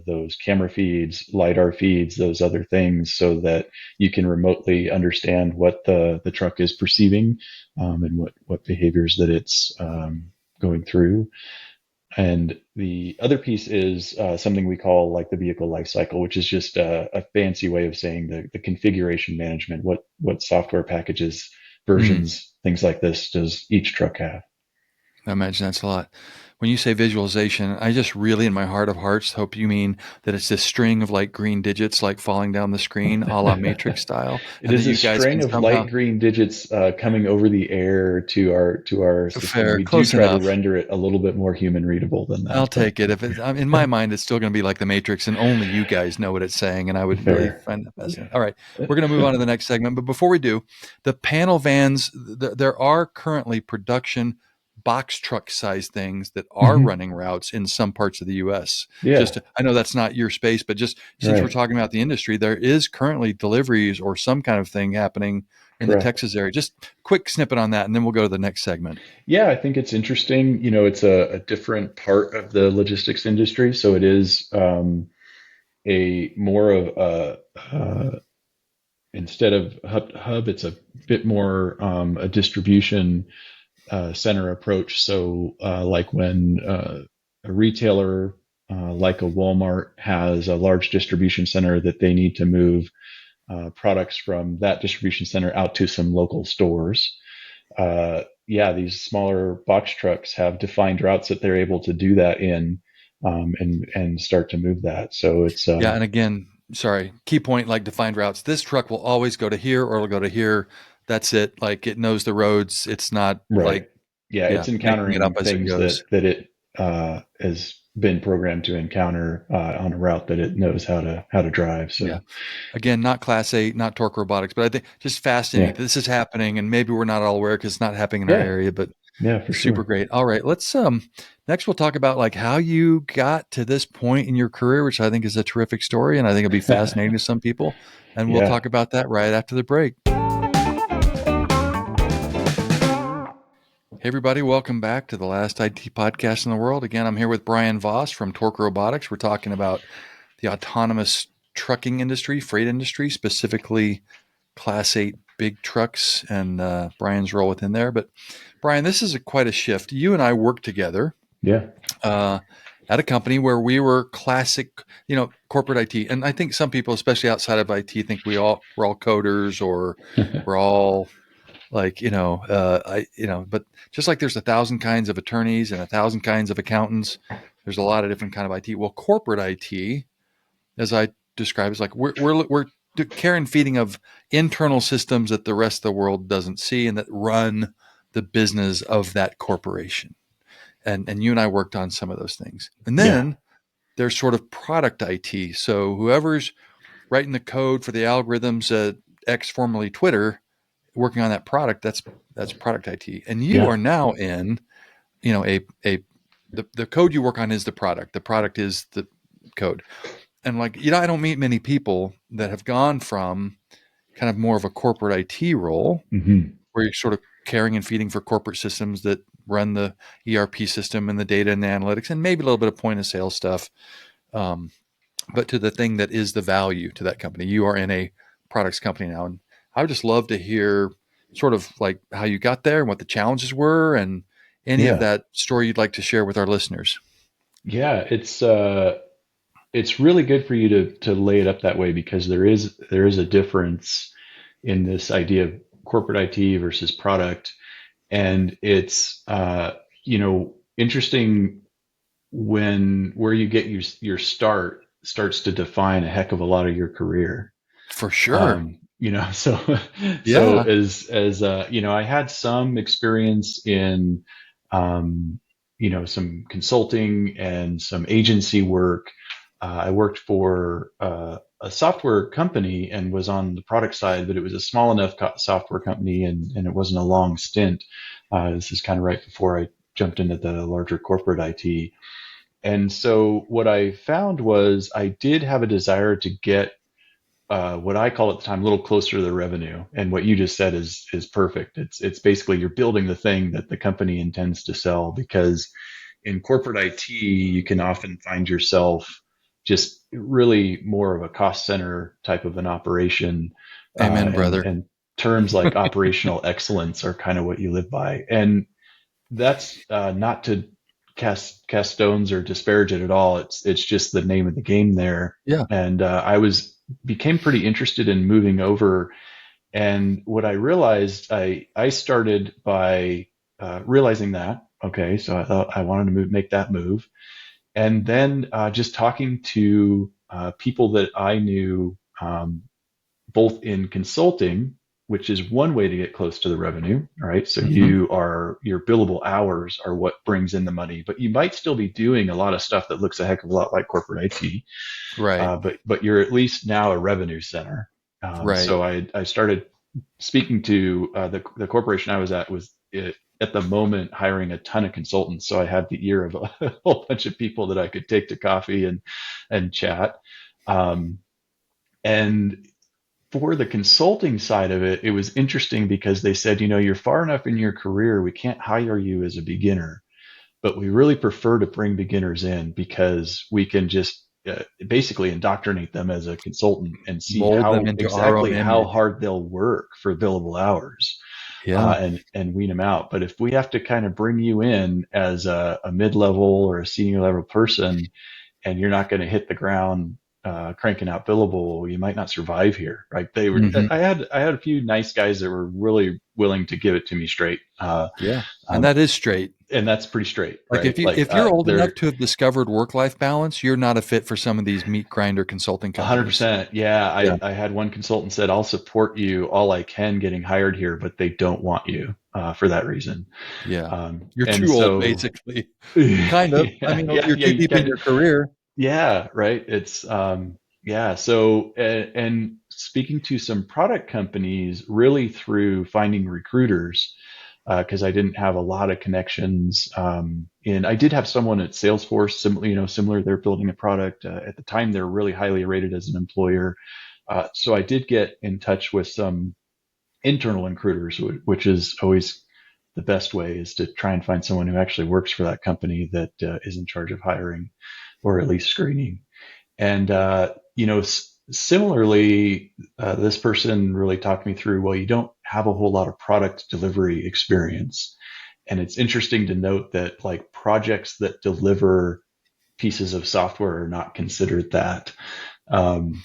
those camera feeds, lidar feeds, those other things, so that you can remotely understand what the truck is perceiving, and what behaviors that it's going through. And the other piece is something we call like the vehicle lifecycle, which is just a fancy way of saying the configuration management. What software packages, Hmm. versions, things like this does each truck have? I imagine that's a lot. When you say visualization, I just really, in my heart of hearts, hope you mean that it's this string of like green digits, like falling down the screen, a la Matrix style, It and that is a you guys string can of somehow light green digits coming over the air to our system. fair, We do close try to enough. render it a little bit more human readable than I'll that, but take it. If it's in my mind, it's still going to be like the Matrix, and only you guys know what it's saying. And I would really fair. find that fascinating. All right, we're going to move on to the next segment, but before we do, the panel vans. There are currently production box truck size things that are Hmm. running routes in some parts of the U.S. Yeah, I know that's not your space, but just since we're right. talking about the industry, there is currently deliveries or some kind of thing happening in the Correct. Texas area. Just quick snippet on that, and then we'll go to the next segment. Yeah, I think it's interesting. It's a different part of the logistics industry, so it is a more of instead of hub to hub, it's a bit more a distribution center approach. So, like when a retailer like a Walmart has a large distribution center that they need to move products from that distribution center out to some local stores. Yeah, these smaller box trucks have defined routes that they're able to do that in, and start to move that. So it's Yeah, and again, sorry, key point like defined routes. This truck will always go to here or it'll go to here. That's it. Like it knows the roads. It's not right. like, Yeah, yeah, it's making it up encountering as it things goes. that it has been programmed to encounter on a route that it knows how to drive. Yeah. So Again, not class 8, not torque robotics, but I think just fascinating yeah, that this is happening and maybe we're not all aware because it's not happening in our yeah, area, but yeah, for super sure. great. All right, let's next we'll talk about like how you got to this point in your career, which I think is a terrific story and I think it'll be fascinating to some people. And we'll Yeah, talk about that right after the break. Hey, everybody, welcome back to the Last I.T podcast in the world. Again, I'm here with Brian Vos from Torque Robotics. We're talking about the autonomous trucking industry, freight industry, specifically Class 8 big trucks, and Brian's role within there. But, Brian, this is quite a shift. You and I worked together yeah, uh, at a company where we were classic, corporate IT. And I think some people, especially outside of IT, think we're all coders or we're all like but just like there's 1,000 kinds of attorneys and 1,000 kinds of accountants, there's a lot of different kind of IT. Well, corporate IT, as I describe, is like we're care and feeding of internal systems that the rest of the world doesn't see and that run the business of that corporation. And you and I worked on some of those things. And yeah, then there's sort of product IT. So whoever's writing the code for the algorithms at X, formerly Twitter, working on that product, that's product IT. And you yeah, are now in, a the code you work on is the product. The product is the code. And like, I don't meet many people that have gone from kind of more of a corporate IT role Hmm. where you're sort of caring and feeding for corporate systems that run the ERP system and the data and the analytics and maybe a little bit of point of sale stuff. Um, but to the thing that is the value to that company. You are in a products company now. And I would just love to hear sort of like how you got there and what the challenges were and any of Yeah. that story you'd like to share with our listeners. Yeah, it's really good for you to lay it up that way because there is a difference in this idea of corporate IT versus product, and it's interesting when where you get your start starts to define a heck of a lot of your career. For sure. So so Yeah. as I had some experience in some consulting and some agency work. I worked for a software company and was on the product side, but it was a small enough software company, and it wasn't a long stint. This is kind of right before I jumped into the larger corporate IT. And so what I found was I did have a desire to get what I call at the time a little closer to the revenue. And what you just said is perfect. It's basically you're building the thing that the company intends to sell, because in corporate IT you can often find yourself just really more of a cost center type of an operation, Amen, and brother. and terms like operational excellence are kind of what you live by. And that's not to cast stones or disparage it at all. It's just the name of the game there. Yeah. And I was became pretty interested in moving over. And what I realized, I started by realizing that okay, so I thought I wanted to make that move, and then just talking to people that I knew. Both in consulting, which is one way to get close to the revenue. All right. So Hmm. your billable hours are what brings in the money, but you might still be doing a lot of stuff that looks a heck of a lot like corporate IT. Right. But you're at least now a revenue center. Right. So I started speaking to the corporation I was at was at the moment hiring a ton of consultants. So I had the ear of a whole bunch of people that I could take to coffee and chat. Um, and for the consulting side of it, it was interesting because they said, you're far enough in your career, we can't hire you as a beginner, but we really prefer to bring beginners in because we can just basically indoctrinate them as a consultant and see Mold them how into our own exactly how image. hard they'll work for billable hours, Yeah. and wean them out. But if we have to kind of bring you in as a mid-level or a senior level person, and you're not going to hit the ground cranking out billable, you might not survive here, right? They were. Hmm. I had a few nice guys that were really willing to give it to me straight, Yeah. And um, that is straight. and that's pretty straight, Like right? Like if you're old enough they're to have discovered work life balance, you're not a fit for some of these meat grinder consulting companies. 100%. Yeah, Yeah. I had one consultant said, "I'll support you all I can getting hired here, but they don't want you for that reason." Yeah. You're And too old, so, basically. Kind of. I yeah, mean, yeah, you're yeah, too you deep in can. your career. Yeah, right. It's yeah. So and speaking to some product companies really through finding recruiters, because I didn't have a lot of connections. And I did have someone at Salesforce, similar. They're building a product at the time. They're really highly rated as an employer. So I did get in touch with some internal recruiters, which is always the best way, is to try and find someone who actually works for that company that is in charge of hiring or at least screening. And similarly, this person really talked me through. Well, you don't have a whole lot of product delivery experience, and it's interesting to note that like projects that deliver pieces of software are not considered that. Um,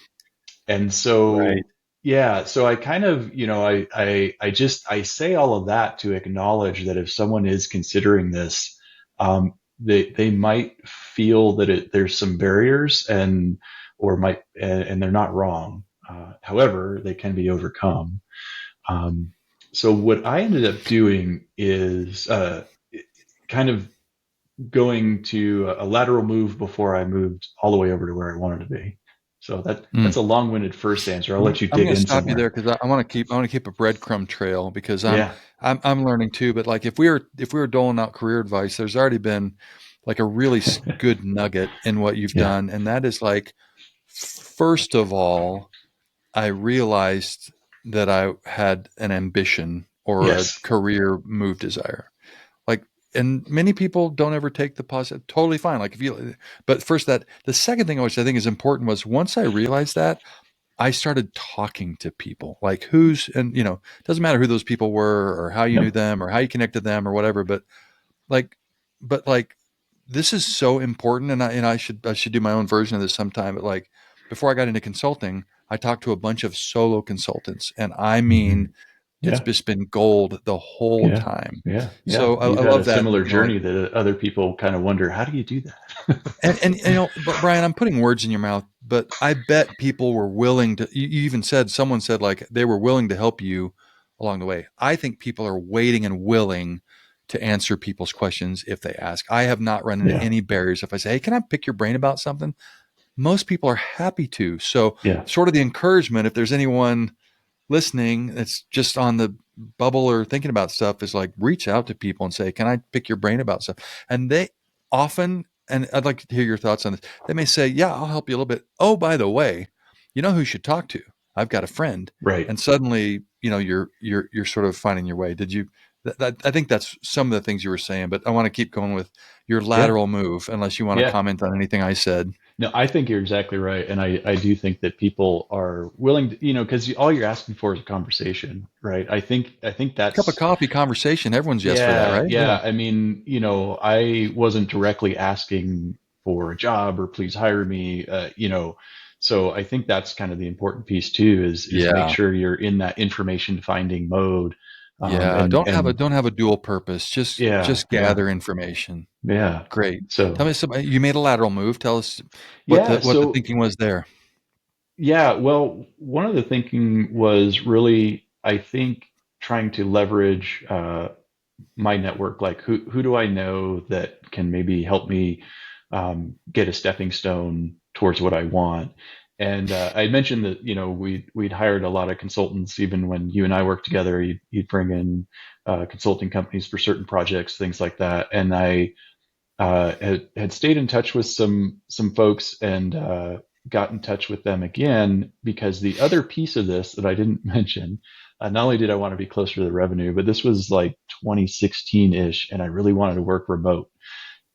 and Right. so, yeah, so I kind of, I say all of that to acknowledge that if someone is considering this, they might feel that there's some barriers, and they're not wrong. However, they can be overcome. Um, so what I ended up doing is kind of going to a lateral move before I moved all the way over to where I wanted to be. So that's Mm. a long-winded first answer. I'll let you I'm dig going to in stop you there somewhere. because I want to keep a breadcrumb trail because Yeah. I'm learning too. But like if we were doling out career advice, there's already been like a really good nugget in what you've Yeah. done, and that is like, first of all, I realized that I had an ambition or a Yes. career move desire. Like, and many people don't ever take the positive. Totally fine. Like if you, but first that the second thing which I think is important was once I realized that, I started talking to people like who's, and it doesn't matter who those people were or how you knew Yep. them or how you connected them or whatever, like, but this is so important. And I should do my own version of this sometime. But like before I got into consulting, I talked to a bunch of solo consultants, and I Hmm. mean, it's Yeah. just been gold the whole Yeah. time. Yeah. Yeah. So I You've had love a that. similar Like, journey that other people kind of wonder, how do you do that? and but Brian, I'm putting words in your mouth, but I bet people were willing to. You even said, someone said like they were willing to help you along the way. I think people are waiting and willing to answer people's questions if they ask. I have not run into Yeah. any barriers. If I say, "Hey, can I pick your brain about something?" Most people are happy to. So, Yeah. sort of the encouragement, if there's anyone listening that's just on the bubble or thinking about stuff, is like reach out to people and say, "Can I pick your brain about stuff?" And they often, and I'd like to hear your thoughts on this. They may say, "Yeah, I'll help you a little bit. Oh, by the way, you know who you should talk to? I've got a friend." Right. And suddenly, you're sort of finding your way. Did you? I think that's some of the things you were saying, but I want to keep going with your Yeah. lateral move, unless you want to Yeah. comment on anything I said. No, I think you're exactly right. And I do think that people are willing to, because all you're asking for is a conversation, right? I think Cup of that's, coffee, conversation. Everyone's yes for that, yeah, right? Yeah. yeah. I mean, I wasn't directly asking for a job or please hire me, so I think that's kind of the important piece too, is make Yeah. sure you're in that information finding mode. Yeah, And don't have a dual purpose. Just yeah, just yeah, gather information. yeah. Great. Tell So, me some. You made a lateral move. Tell us yeah. what the So, thinking was there. yeah, well, one of the thinking was really, I think, trying to leverage my network. Like, who do I know that can maybe help me get a stepping stone towards what I want? And I mentioned that we'd hired a lot of consultants even when you and I worked together. You'd bring in consulting companies for certain projects, things like that. And I had stayed in touch with some folks and got in touch with them again because the other piece of this that I didn't mention, not only did I want to be closer to the revenue, but this was like 2016-ish, and I really wanted to work remote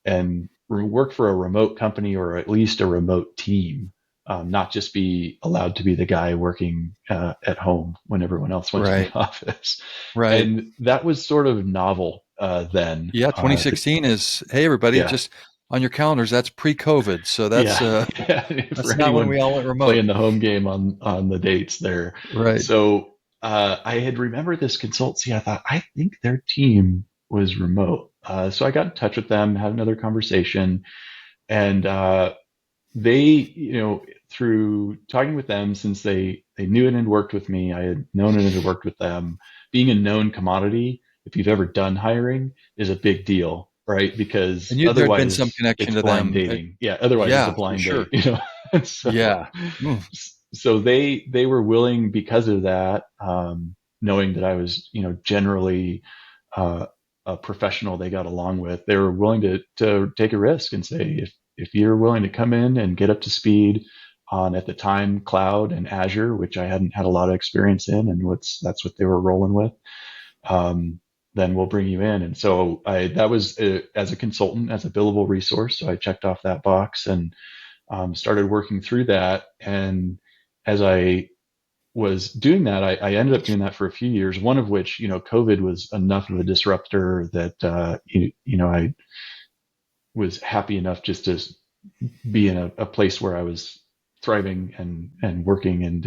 and work for a remote company or at least a remote team, not just be allowed to be the guy working at home when everyone else went to the Right. office. Right. And that was sort of novel then. Yeah. 2016 is, hey everybody, Yeah. just on your calendars. That's pre-COVID, so Yeah, yeah. For that's not when anyone we all went remote. playing the home game on the dates there. Right. So I had remembered this consultancy. I thought I think their team was remote. So I got in touch with them, had another conversation, and they, through talking with them, since they knew it and worked with me, I had known it and had worked with them. Being a known commodity, if you've ever done hiring, is a big deal, right? Because And there had been some otherwise connection it's to blind them. dating. Yeah, otherwise it's a Yeah, for blind date, sure. And so Yeah. Mm, so they were willing because of that, knowing that I was, generally uh, a professional they got along with. They were willing to take a risk and say, if you're willing to come in and get up to speed on, at the time, cloud and Azure, which I hadn't had a lot of experience in, and that's what they were rolling with. Then we'll bring you in. And so that was as a consultant, as a billable resource. So I checked off that box and started working through that. And as I was doing that, I ended up doing that for a few years. One of which, COVID was enough of a disruptor that I was happy enough just to be in a place where I was thriving and working, and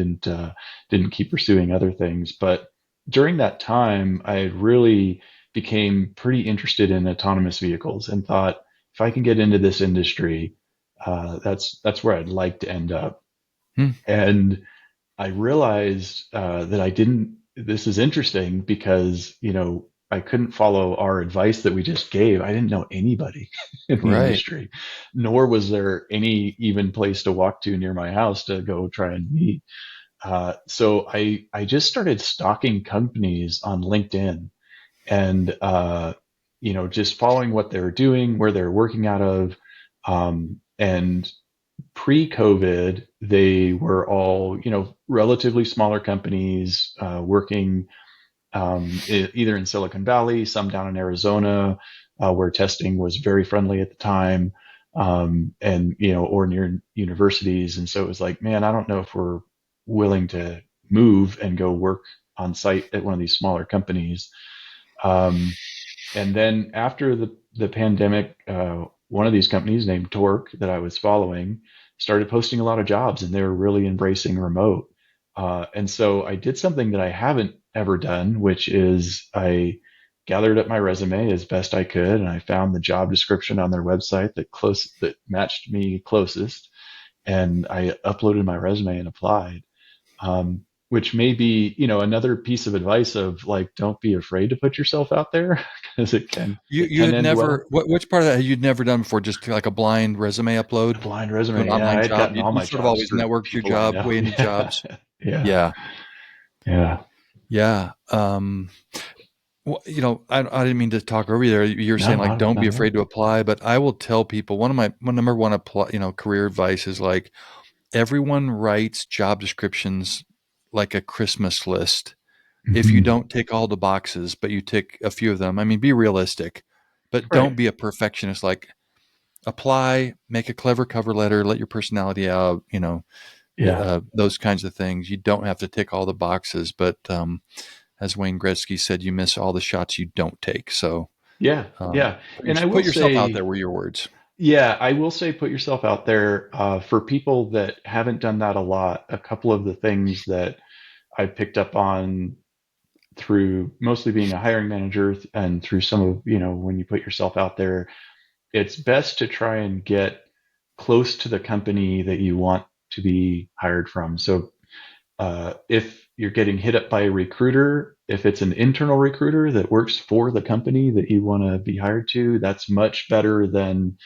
didn't keep pursuing other things. But during that time, I really became pretty interested in autonomous vehicles and thought, if I can get into this industry, that's where I'd like to end up. mm, And I realized that I didn't. This is interesting because I couldn't follow our advice that we just gave. I didn't know anybody in the right. industry, nor was there any even place to walk to near my house to go try and meet. So I just started stalking companies on LinkedIn, and just following what they're doing, where they're working out of. And pre-COVID, they were all, relatively smaller companies working either in Silicon Valley, some down in Arizona, where testing was very friendly at the time, and or near universities. And so it was like, man, I don't know if we're willing to move and go work on site at one of these smaller companies. Um, and then after the pandemic, one of these companies named Torque that I was following started posting a lot of jobs, and they were really embracing remote. And so I did something that I haven't ever done, which is I gathered up my resume as best I could, and I found the job description on their website that matched me closest, and I uploaded my resume and applied. Which may be, another piece of advice of like, don't be afraid to put yourself out there because it You can had end never well. which part of that you'd never done before? Just like a blind resume A upload blind to an resume. Yeah, I online had job? gotten You all you my sort of jobs always through networked your people I job know. way into Yeah. jobs. Yeah. Yeah, Yeah. yeah. Well, I didn't mean to talk over you there. You're No, saying like, don't not be at all. afraid to apply, but I will tell people my number one career advice is like everyone writes job descriptions like a Christmas list. If you Hmm. don't tick all the boxes, but you tick a few of them, I mean, be realistic, but don't Right. be a perfectionist. Like apply, make a clever cover letter, let your personality out, Yeah. those kinds of things. You don't have to tick all the boxes, but as Wayne Gretzky said, you miss all the shots you don't take. So Yeah. Yeah. And I put will yourself out say, there. Were your words? yeah, I will say put yourself out there. For people that haven't done that a lot, a couple of the things that I picked up on through mostly being a hiring manager and through some of, when you put yourself out there, it's best to try and get close to the company that you want to be hired from. So if you're getting hit up by a recruiter, if it's an internal recruiter that works for the company that you want to be hired to, that's much better than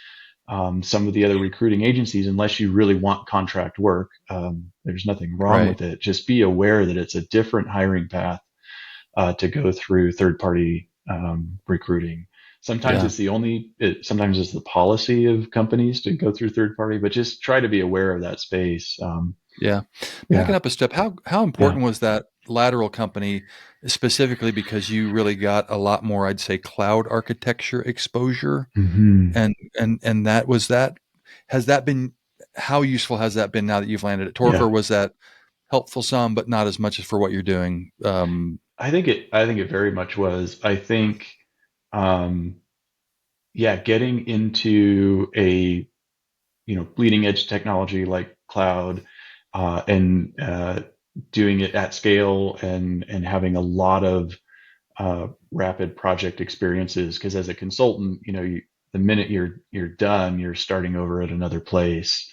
some of the other recruiting agencies, unless you really want contract work. There's nothing wrong Right. with it. Just be aware that it's a different hiring path to go through third party recruiting. Sometimes Yeah. sometimes it's the policy of companies to go through third party, but just try to be aware of that space. Yeah. Backing Yeah, up a step, how yeah. important was that lateral company specifically because you really got a lot more, I'd say, cloud architecture exposure, Hmm. and that was that. Has that been how useful has that been now that you've landed at Torque, or Yeah. was that helpful some, but not as much as for what you're doing? I think it very much was. I think, um, yeah, getting into a bleeding edge technology like cloud, and doing it at scale and having a lot of rapid project experiences. Because as a consultant, the minute you're done, you're starting over at another place.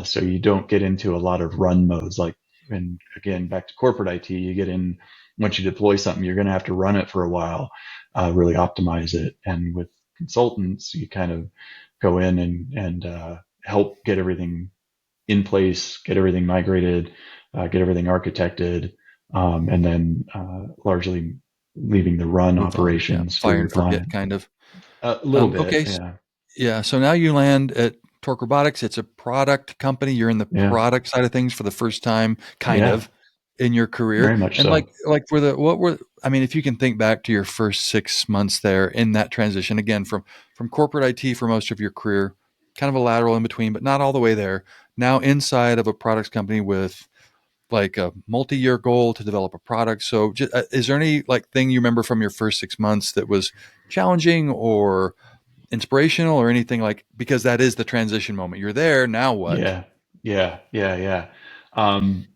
So you don't get into a lot of run modes. Like, and again, back to corporate IT, you get in once you deploy something, you're going to have to run it for a while, really optimize it. And with consultants, you kind of go in and help get everything in place, get everything migrated, get everything architected, and then largely leaving the run Move on. Yeah. operations for Fire your and forget client. kind of. A little bit, Okay. yeah, Yeah. So now you land at Torque Robotics. It's a product company. You're in the yeah, product side of things for the first time, kind yeah, of, in your career. very much And so. like I mean, if you can think back to your first 6 months there in that transition, again, from corporate IT for most of your career, kind of a lateral in between, but not all the way there. Now inside of a products company with like a multi-year goal to develop a product. So just, is there any like thing you remember from your first 6 months that was challenging or inspirational or anything, like, because that is the transition moment. You're there, now what? Yeah, yeah, yeah, yeah. Um,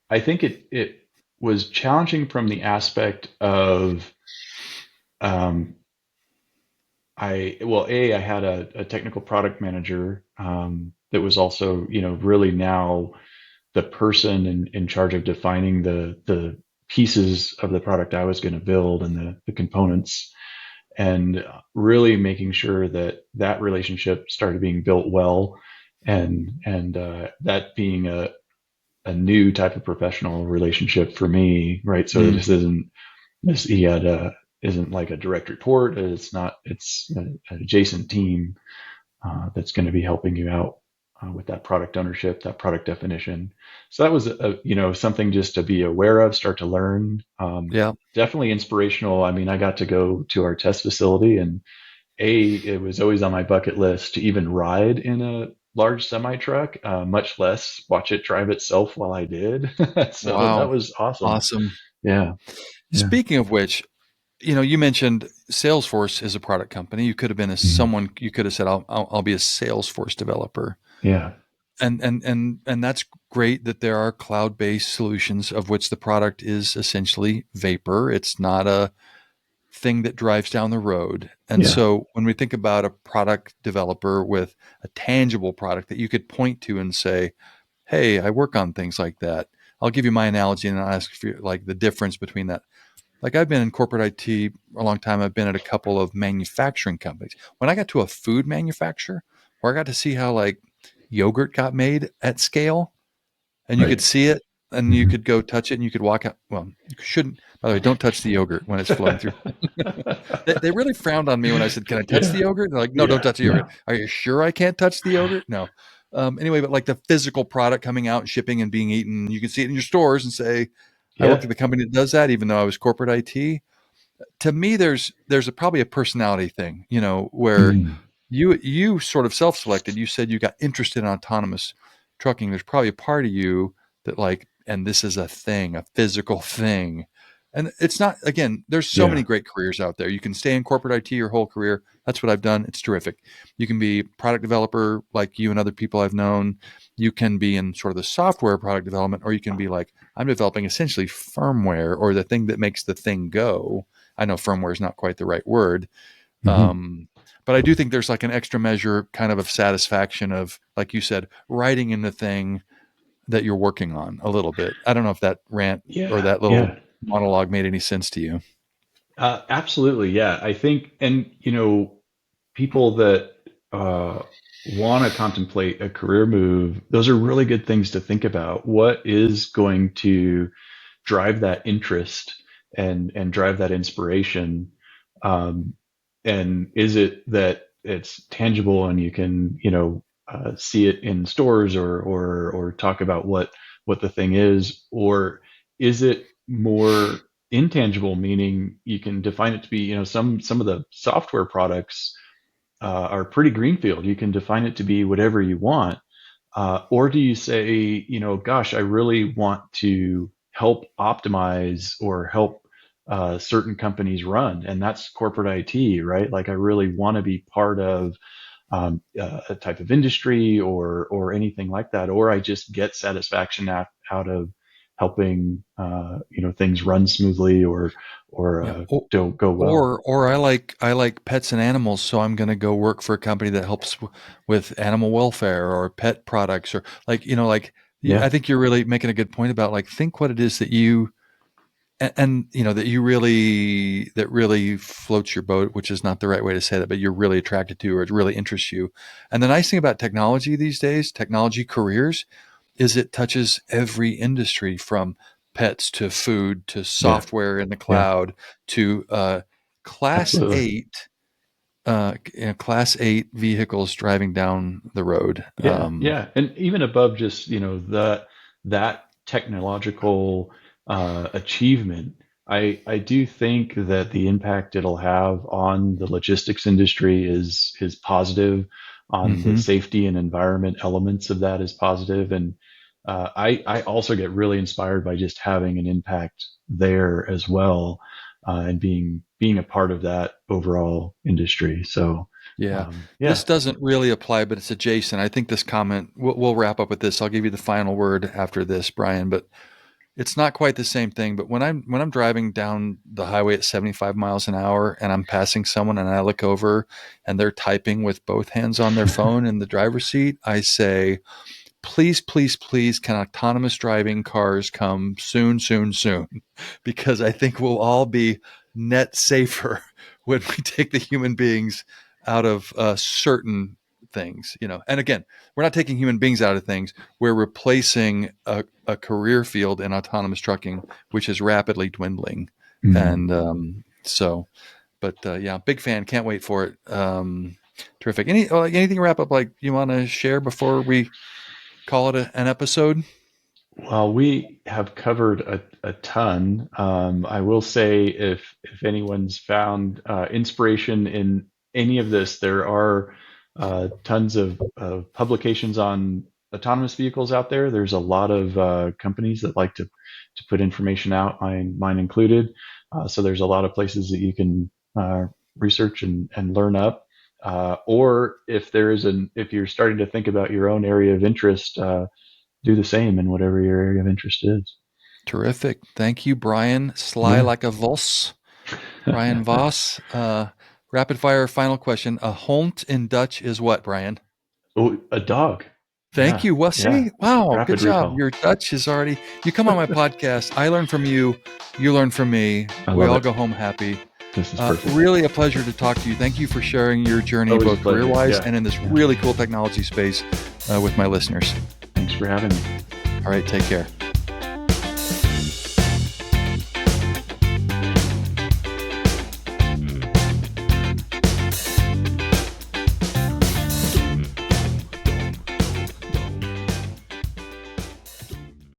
I think it was challenging from the aspect of, um, I had a technical product manager that was also, really now the person in charge of defining the pieces of the product I was going to build and the components, and really making sure that that relationship started being built well, and that being a new type of professional relationship for me, right? So Mm, this isn't this he had isn't like a direct report. It's not. It's an adjacent team that's going to be helping you out with that product ownership, that product definition. So that was something just to be aware of, start to learn. Yeah. Definitely inspirational. I mean, I got to go to our test facility, and it was always on my bucket list to even ride in a large semi truck, much less watch it drive itself while I did. So that Wow. was awesome. Awesome. Yeah, yeah. Speaking of which, you mentioned Salesforce is a product company. You could have been Mhm. you could have said, I'll be a Salesforce developer. Yeah, And that's great that there are cloud-based solutions of which the product is essentially vapor. It's not a thing that drives down the road. And yeah, so when we think about a product developer with a tangible product that you could point to and say, hey, I work on things like that. I'll give you my analogy and I'll ask for like the difference between that. Like I've been in corporate IT a long time. I've been at a couple of manufacturing companies. When I got to a food manufacturer where I got to see how like yogurt got made at scale and you could right. see it and you Hmm. could go touch it and you could walk out. Well, you shouldn't, by the way, don't touch the yogurt when it's flowing through. They really frowned on me when I said, can I touch the Yeah, yogurt? They're like, no, don't yeah, touch the yogurt. no, Are you sure I can't touch the yogurt? No. Anyway, but like the physical product coming out and shipping and being eaten, you can see it in your stores and say, I work yeah, at the company that does that, even though I was corporate IT. To me, probably a personality thing, where mm, you sort of self-selected. You said you got interested in autonomous trucking. There's probably a part of you that like, and this is a thing, a physical thing. And it's not, again, there's so many yeah, great careers out there. You can stay in corporate IT your whole career. That's what I've done. It's terrific. You can be product developer like you and other people I've known. You can be in sort of the software product development, or you can be like, I'm developing essentially firmware or the thing that makes the thing go. I know firmware is not quite the right word, hmm, um, but I do think there's like an extra measure kind of satisfaction of, like you said, writing in the thing that you're working on a little bit. I don't know if that rant or yeah, that little yeah. monologue made any sense to you. Absolutely, yeah. I think, and people that uh, want to contemplate a career move, those are really good things to think about. What is going to drive that interest and drive that inspiration? Um, and is it that it's tangible and you can, see it in stores or talk about what the thing is, or is it more intangible, meaning you can define it to be, some of the software products are pretty greenfield. You can define it to be whatever you want. Or do you say, gosh, I really want to help optimize or help certain companies run, and that's corporate IT, right? Like I really want to be part of a type of industry or anything like that, or I just get satisfaction out of helping things run smoothly or Yeah. don't go well. Or I like pets and animals, so I'm going to go work for a company that helps with animal welfare or pet products or like I Yeah. think you're really making a good point about like think what it is that you and that you really that really floats your boat, which is not the right way to say that, but you're really attracted to or it really interests you. And the nice thing about technology these days, technology careers, is it touches every industry from pets to food to Yeah. software in the Yeah. cloud to class Absolutely. eight class eight vehicles driving down the road. Yeah, yeah, and even above just that technological achievement, I do think that the impact it'll have on the logistics industry is positive, on the Mm-hmm. safety and environment elements of that is positive, and I also get really inspired by just having an impact there as well, and being a part of that overall industry. So Yeah. yeah, This doesn't really apply, but it's adjacent. I think this comment, we'll wrap up with this. I'll give you the final word after this, Brian, but it's not quite the same thing. But when I'm driving down the highway at 75 miles an hour and I'm passing someone and I look over and they're typing with both hands on their phone in the driver's seat, I say, please, please, please, can autonomous driving cars come soon, soon, soon? Because I think we'll all be net safer when we take the human beings out of certain things, And again, we're not taking human beings out of things. We're replacing a career field in autonomous trucking, which is rapidly dwindling. mhm. And So, but yeah, big fan. Can't wait for it. Terrific. Anything to wrap up like you want to share before we call it an episode? Well, we have covered a ton. I will say, if anyone's found inspiration in any of this, there are tons of publications on autonomous vehicles out there. There's a lot of companies that like to put information out, mine included. So there's a lot of places that you can research and learn up. Or if you're starting to think about your own area of interest. Do the same in whatever your area of interest is. Terrific. Thank you, Brian. Sly Yeah. like a Vos. Brian Vos. Rapid fire final question. A hond in Dutch is what, Brian? Oh, a dog. Thank Yeah. you. Well, Yeah. see, wow, good Rapid job. recall. Your Dutch is already, you come on my podcast. I learn from you. You learn from me. I We love all it. go home happy. This is perfect. Really a pleasure to talk to you. Thank you for sharing your journey, Always a both pleasure. career-wise Yeah. and in this Yeah. really cool technology space with my listeners. Thanks for having me. All right, take care.